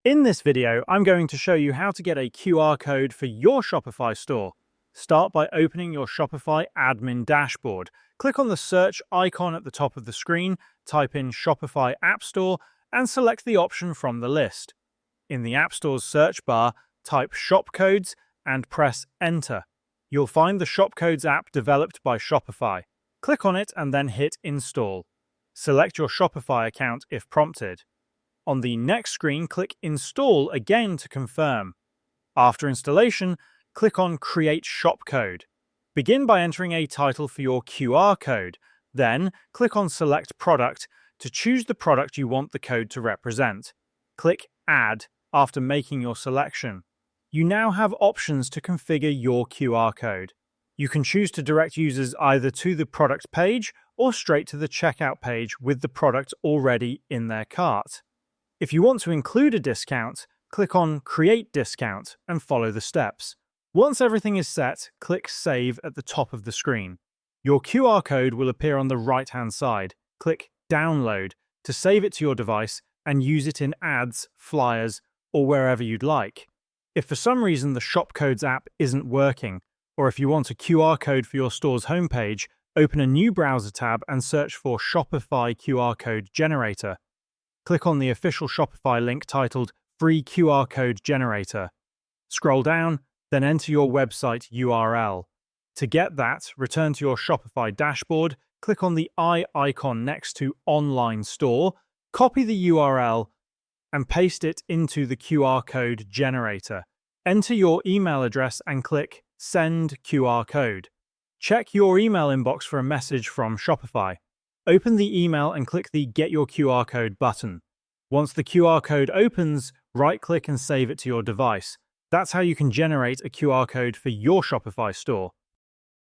In this video, I'm going to show you how to get a QR code for your Shopify store. Start by opening your Shopify admin dashboard. Click on the search icon at the top of the screen, type in Shopify App Store, and select the option from the list. In the App Store's search bar, type Shopcodes and press Enter. You'll find the Shopcodes app developed by Shopify. Click on it and then hit Install. Select your Shopify account if prompted. On the next screen, click Install again to confirm. After installation, click on Create Shopcode. Begin by entering a title for your QR code. Then, click on Select Product to choose the product you want the code to represent. Click Add after making your selection. You now have options to configure your QR code. You can choose to direct users either to the product page or straight to the checkout page with the product already in their cart. If you want to include a discount, click on Create Discount and follow the steps. Once everything is set, click Save at the top of the screen. Your QR code will appear on the right-hand side. Click Download to save it to your device and use it in ads, flyers, or wherever you'd like. If for some reason the Shopcodes app isn't working, or if you want a QR code for your store's homepage, open a new browser tab and search for Shopify QR Code Generator. Click on the official Shopify link titled Free QR Code Generator. Scroll down, then enter your website URL. To get that, return to your Shopify dashboard, click on the eye icon next to Online Store, copy the URL, and paste it into the QR code generator. Enter your email address and click Send QR Code. Check your email inbox for a message from Shopify. Open the email and click the Get Your QR Code button. Once the QR code opens, right-click and save it to your device. That's how you can generate a QR code for your Shopify store.